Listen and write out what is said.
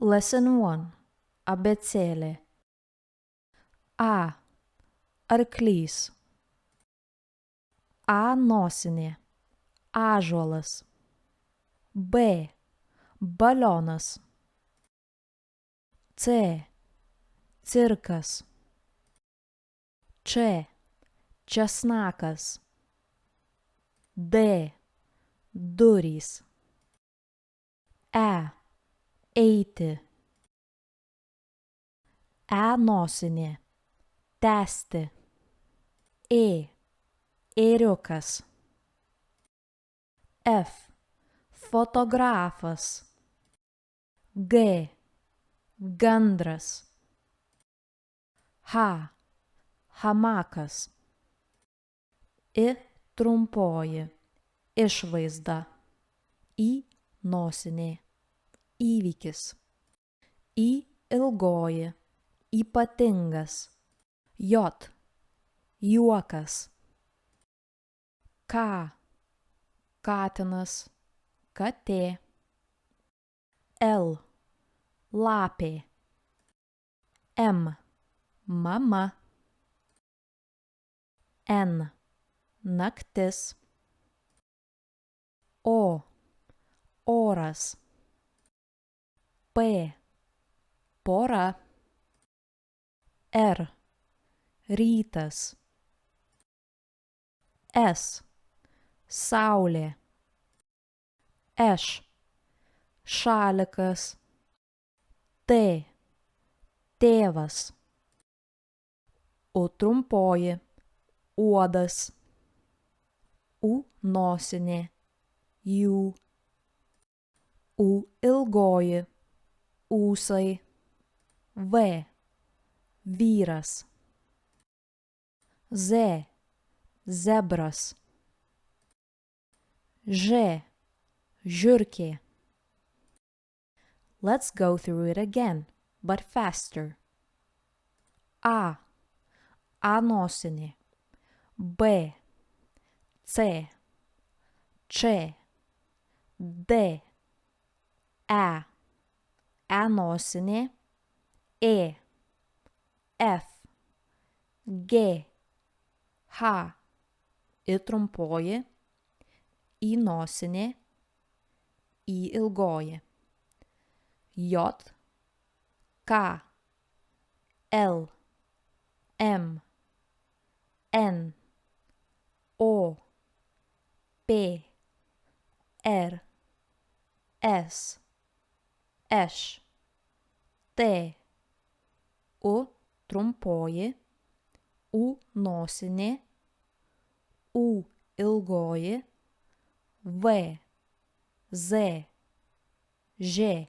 Lesson 1. Abėcėlė. A. Arklys. A. Nosinė. Ąžuolas. B. Balionas. C. Cirkas. Č. Česnakas. D. Durys. E. Eiti. E. Nosinė. Tęsti. Ė. Ėriukas. F. Fotografas. G. Gandras. H. Hamakas. I. Trumpoji. Išvaizda. I. Nosinė. Įvykis. I. Ilgoji. Ypatingas. J. Juokas. K. Katinas. Katė. L. Lapė. M. Mama. N. Naktis. O. Oras. P. Pora. R. Rytas. S. Saulė. Š. Šalikas. T. Tėvas. U. Trumpoji. Uodas. U. Nosinė. Jų. U. Ilgoji. Ūsai. V. Vyras. Z. Zebras. Ž. Žiurkė. Let's go through it again, but faster. A. A. Nosinė. B. C. Č. D. E. E. Nosinė. E. F. G. H. I. Trumpoji. I. Nosinė. I. Ilgoji. J. K. L. M. N. O. P. R. S. Š. T. U. Trumpoji. U. Nosinė. U. Ilgoji. V. Z. Ž.